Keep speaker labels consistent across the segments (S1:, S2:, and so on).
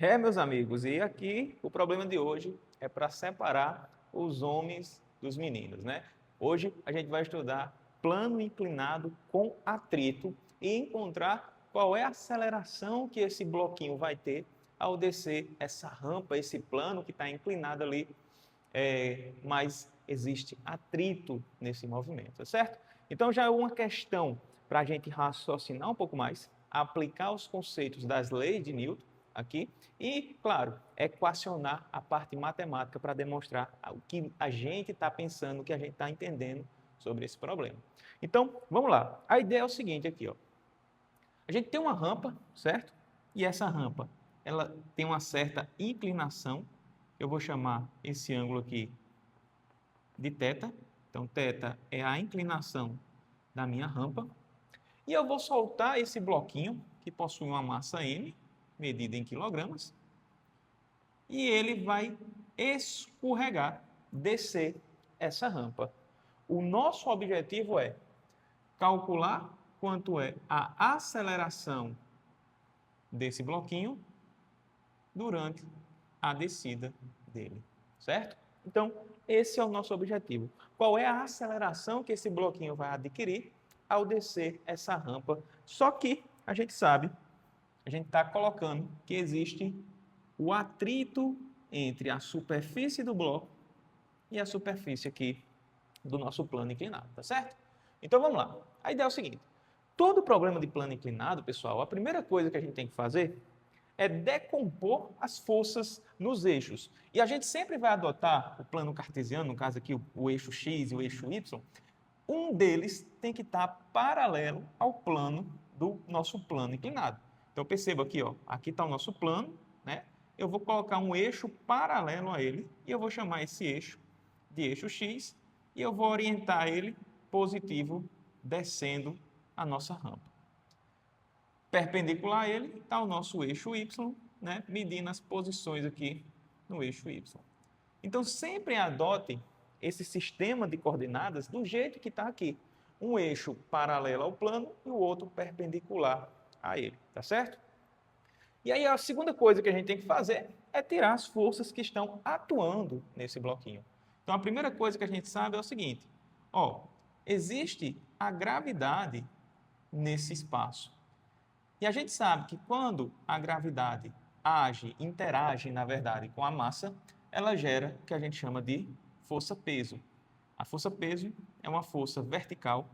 S1: Meus amigos, e aqui o problema de hoje é para separar os homens dos meninos, né? Hoje a gente vai estudar plano inclinado com atrito e encontrar qual é a aceleração que esse bloquinho vai ter ao descer essa rampa, esse plano que está inclinado ali, mas existe atrito nesse movimento, tá certo? Então já é uma questão para a gente raciocinar um pouco mais, aplicar os conceitos das leis de Newton aqui e, claro, equacionar a parte matemática para demonstrar o que a gente está pensando, o que a gente está entendendo sobre esse problema. Então, vamos lá. A ideia é o seguinte aqui, ó. A gente tem uma rampa, certo? E essa rampa, ela tem uma certa inclinação. Eu vou chamar esse ângulo aqui de θ. Então, θ é a inclinação da minha rampa. E eu vou soltar esse bloquinho, que possui uma massa m, medida em quilogramas, e ele vai escorregar, descer essa rampa. O nosso objetivo é calcular quanto é a aceleração desse bloquinho durante a descida dele, certo? Então, esse é o nosso objetivo. Qual é a aceleração que esse bloquinho vai adquirir ao descer essa rampa? Só que a gente sabe, a gente está colocando que existe o atrito entre a superfície do bloco e a superfície aqui do nosso plano inclinado, tá certo? Então vamos lá. A ideia é o seguinte: todo problema de plano inclinado, pessoal, a primeira coisa que a gente tem que fazer é decompor as forças nos eixos. E a gente sempre vai adotar o plano cartesiano, no caso aqui o eixo x e o eixo y. Um deles tem que estar paralelo ao plano do nosso plano inclinado. Então perceba aqui, ó, aqui está o nosso plano, né? Eu vou colocar um eixo paralelo a ele e eu vou chamar esse eixo de eixo x e eu vou orientar ele positivo descendo a nossa rampa. Perpendicular a ele está o nosso eixo y, né, medindo as posições aqui no eixo y. Então, sempre adote esse sistema de coordenadas do jeito que está aqui. Um eixo paralelo ao plano e o outro perpendicular a ele, tá certo? E aí a segunda coisa que a gente tem que fazer é tirar as forças que estão atuando nesse bloquinho. Então, a primeira coisa que a gente sabe é o seguinte: ó, existe a gravidade nesse espaço. E a gente sabe que quando a gravidade interage, na verdade, com a massa, ela gera o que a gente chama de força-peso. A força-peso é uma força vertical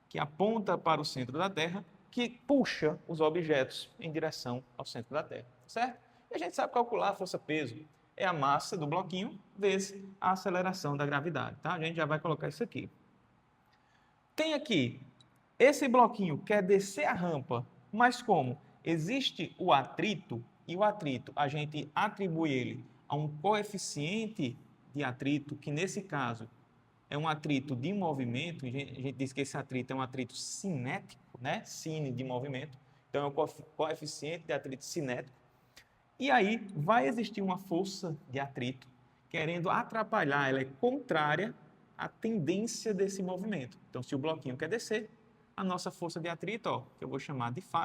S1: que aponta para o centro da Terra, que puxa os objetos em direção ao centro da Terra, certo? E a gente sabe calcular a força-peso. É a massa do bloquinho vezes a aceleração da gravidade, tá? A gente já vai colocar isso aqui. Tem aqui, esse bloquinho quer descer a rampa, mas como existe o atrito, e o atrito a gente atribui ele a um coeficiente de atrito, que nesse caso é um atrito de movimento, a gente diz que esse atrito é um atrito cinético, né? Cine de movimento, então é o coeficiente de atrito cinético, e aí vai existir uma força de atrito querendo atrapalhar, ela é contrária à tendência desse movimento. Então, se o bloquinho quer descer, a nossa força de atrito, ó, que eu vou chamar de Φ,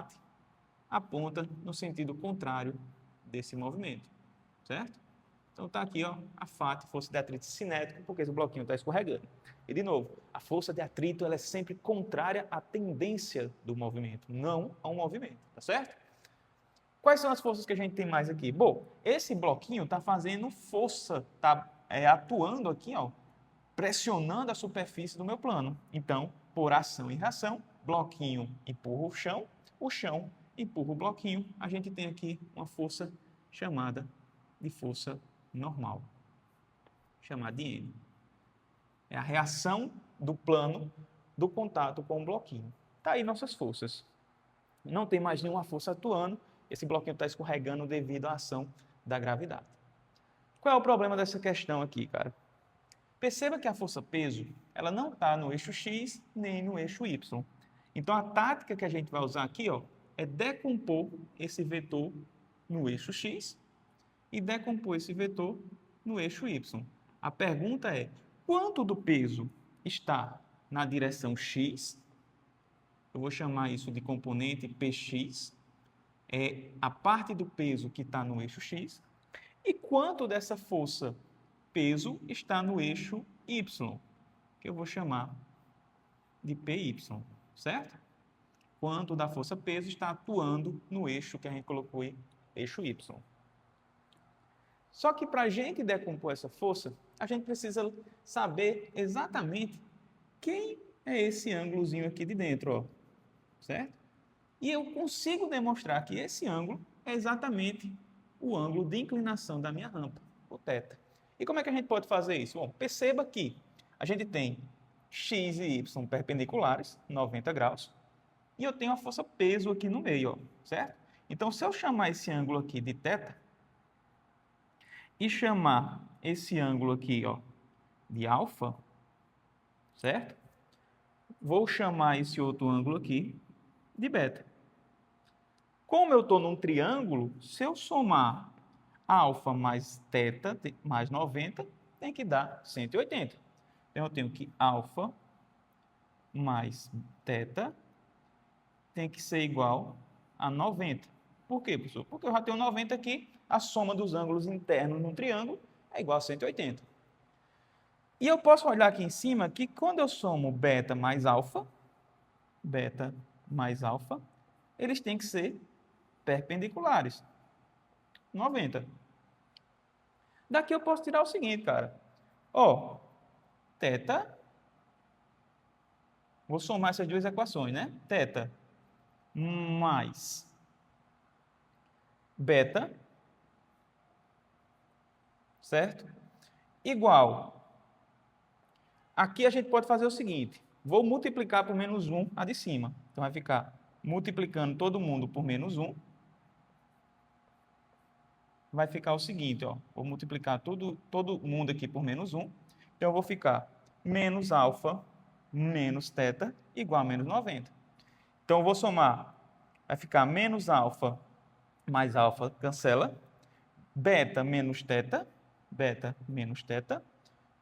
S1: aponta no sentido contrário desse movimento, certo? Então está aqui, ó, a Φ, força de atrito cinético, porque esse bloquinho está escorregando. E de novo, a força de atrito ela é sempre contrária à tendência do movimento, não ao movimento, tá certo? Quais são as forças que a gente tem mais aqui? Bom, esse bloquinho está fazendo força, está atuando aqui, ó, pressionando a superfície do meu plano. Então, por ação e reação, bloquinho empurra o chão empurra o bloquinho. A gente tem aqui uma força chamada de força normal, chamada de N. É a reação do plano do contato com o bloquinho. Está aí nossas forças. Não tem mais nenhuma força atuando, esse bloquinho está escorregando devido à ação da gravidade. Qual é o problema dessa questão aqui, cara? Perceba que a força-peso ela não está no eixo x nem no eixo y. Então, a tática que a gente vai usar aqui, ó, é decompor esse vetor no eixo x e decompor esse vetor no eixo y. A pergunta é, quanto do peso está na direção x? Eu vou chamar isso de componente px. é a parte do peso que está no eixo X e quanto dessa força peso está no eixo Y, que eu vou chamar de PY, certo? Quanto da força peso está atuando no eixo que a gente colocou aí, eixo Y. Só que para a gente decompor essa força, a gente precisa saber exatamente quem é esse ângulozinho aqui de dentro, ó, certo? E eu consigo demonstrar que esse ângulo é exatamente o ângulo de inclinação da minha rampa, o θ. E como é que a gente pode fazer isso? Bom, perceba que a gente tem x e y perpendiculares, 90 graus, e eu tenho a força peso aqui no meio, ó, certo? Então, se eu chamar esse ângulo aqui de θ e chamar esse ângulo aqui, ó, de alfa, certo? Vou chamar esse outro ângulo aqui de beta. Como eu estou num triângulo, se eu somar alfa mais θ mais 90, tem que dar 180. Então, eu tenho que alfa mais θ tem que ser igual a 90. Por quê, professor? Porque eu já tenho 90 aqui, a soma dos ângulos internos num triângulo é igual a 180. E eu posso olhar aqui em cima que quando eu somo beta mais alfa, eles têm que ser perpendiculares. 90. Daqui eu posso tirar o seguinte, cara. Ó, θ, vou somar essas duas equações, né? θ mais beta, certo? Igual. Aqui a gente pode fazer o seguinte. Vou multiplicar por menos 1 a de cima. Então, vai ficar multiplicando todo mundo por menos 1. Vai ficar o seguinte, ó. Vou multiplicar todo mundo aqui por menos 1. Então, eu vou ficar menos alfa menos θ igual a menos 90. Então, eu vou somar. Vai ficar menos alfa mais alfa cancela. Beta menos θ.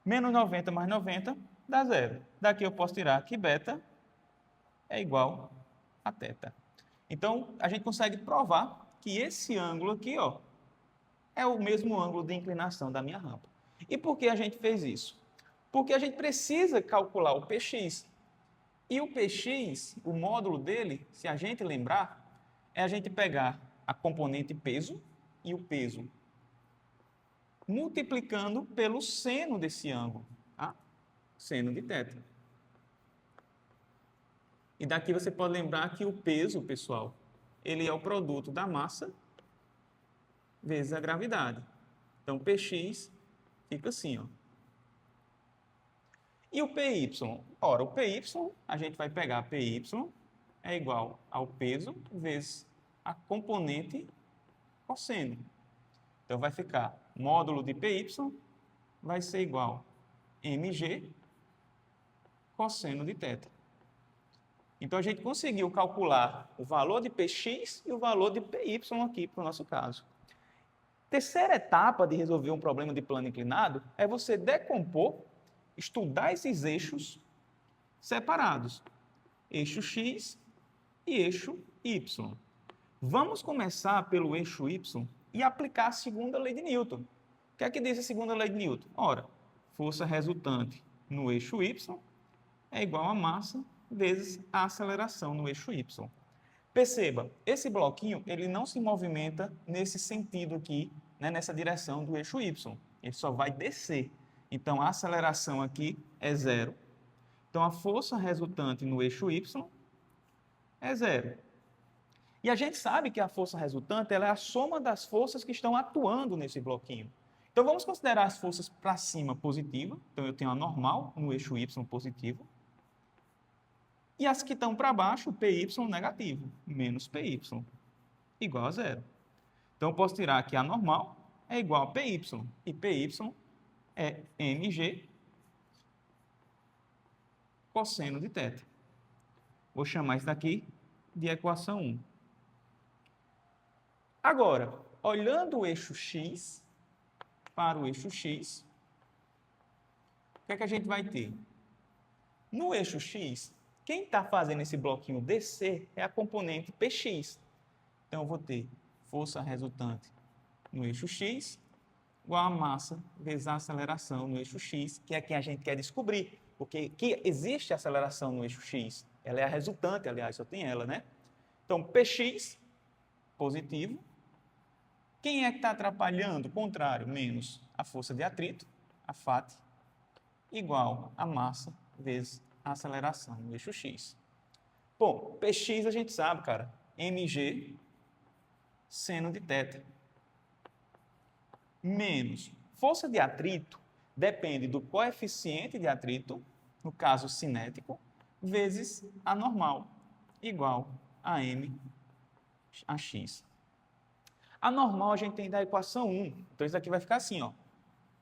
S1: Menos 90 mais 90 dá zero. Daqui eu posso tirar que beta é igual a θ. Então, a gente consegue provar que esse ângulo aqui, ó, é o mesmo ângulo de inclinação da minha rampa. E por que a gente fez isso? Porque a gente precisa calcular o Px. E o Px, o módulo dele, se a gente lembrar, é a gente pegar a componente peso e o peso multiplicando pelo seno desse ângulo, tá? Seno de θ. E daqui você pode lembrar que o peso, pessoal, ele é o produto da massa vezes a gravidade. Então, Px fica assim, ó. E o Py? Ora, o Py, a gente vai pegar Py é igual ao peso vezes a componente cosseno. Então, vai ficar módulo de Py vai ser igual a mg cosseno de θ. Então, a gente conseguiu calcular o valor de Px e o valor de Py aqui para o nosso caso. Terceira etapa de resolver um problema de plano inclinado é você decompor, estudar esses eixos separados. Eixo X e eixo Y. Vamos começar pelo eixo Y e aplicar a segunda lei de Newton. O que é que diz a segunda lei de Newton? Ora, força resultante no eixo Y é igual a massa vezes a aceleração no eixo Y. Perceba, esse bloquinho ele não se movimenta nesse sentido aqui, né, nessa direção do eixo Y. Ele só vai descer. Então, a aceleração aqui é zero. Então, a força resultante no eixo Y é zero. E a gente sabe que a força resultante ela é a soma das forças que estão atuando nesse bloquinho. Então, vamos considerar as forças para cima positivas. Então, eu tenho a normal no eixo Y positivo. E as que estão para baixo, PY negativo, menos PY, igual a zero. Então, eu posso tirar que a normal é igual a PY. E PY é mg cosseno de θ. Vou chamar isso daqui de equação 1. Agora, olhando o eixo X para o eixo X, o que é que a gente vai ter? No eixo X, quem está fazendo esse bloquinho descer é a componente Px. Então, eu vou ter força resultante no eixo x igual a massa vezes a aceleração no eixo x, que é que a gente quer descobrir, porque que existe aceleração no eixo x. Ela é a resultante, aliás, só tem ela, né? Então, px, positivo. Quem é que está atrapalhando? O contrário, menos a força de atrito, a FAT, igual a massa vezes a aceleração no eixo x. Bom, px a gente sabe, cara, mg seno de θ. Menos força de atrito depende do coeficiente de atrito, no caso cinético, vezes a normal, igual a m a x. A normal a gente tem da equação 1. Então, isso aqui vai ficar assim, ó.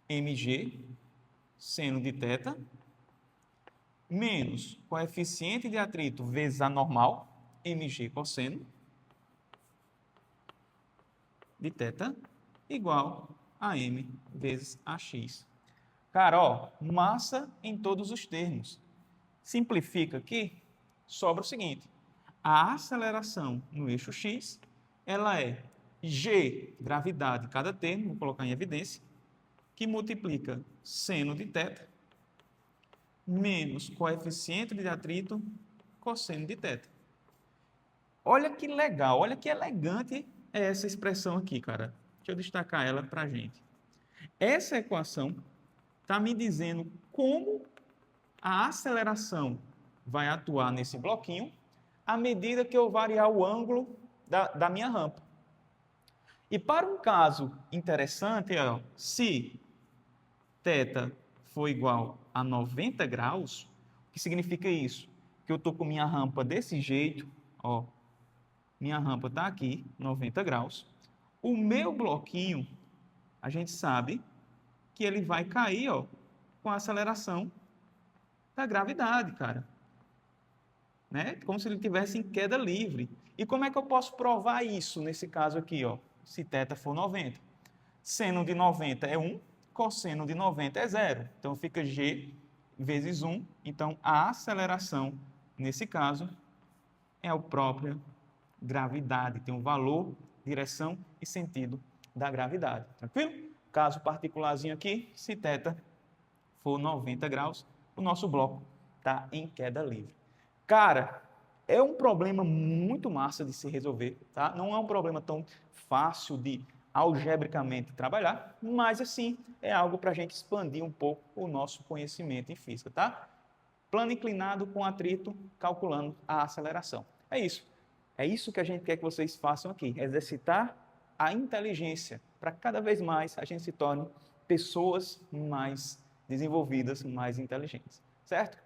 S1: mg seno de θ menos coeficiente de atrito vezes a normal, mg cosseno de θ, igual a m vezes a x. Cara, ó, massa em todos os termos. Simplifica aqui, sobra o seguinte. A aceleração no eixo x, ela é g, gravidade, cada termo, vou colocar em evidência, que multiplica seno de θ, menos coeficiente de atrito, cosseno de θ. Olha que legal, olha que elegante é essa expressão aqui, cara. Deixa eu destacar ela para a gente. Essa equação está me dizendo como a aceleração vai atuar nesse bloquinho à medida que eu variar o ângulo da minha rampa. E para um caso interessante, ó, se θ for igual a 90 graus, o que significa isso? Que eu estou com minha rampa desse jeito, ó, minha rampa está aqui, 90 graus. O meu bloquinho, a gente sabe que ele vai cair, ó, com a aceleração da gravidade, cara. Né? Como se ele estivesse em queda livre. E como é que eu posso provar isso nesse caso aqui, ó? Se θ for 90. Seno de 90 é 1, cosseno de 90 é 0. Então, fica g vezes 1. Então, a aceleração, nesse caso, é a própria gravidade. Tem um valor, direção e sentido da gravidade. Tranquilo? Caso particularzinho aqui, se θ for 90 graus, o nosso bloco está em queda livre. Cara, é um problema muito massa de se resolver, tá? Não é um problema tão fácil de algebricamente trabalhar, mas assim, é algo para a gente expandir um pouco o nosso conhecimento em física, tá? Plano inclinado com atrito, calculando a aceleração. É isso. É isso que a gente quer que vocês façam aqui, exercitar a inteligência, para cada vez mais a gente se torne pessoas mais desenvolvidas, mais inteligentes, certo?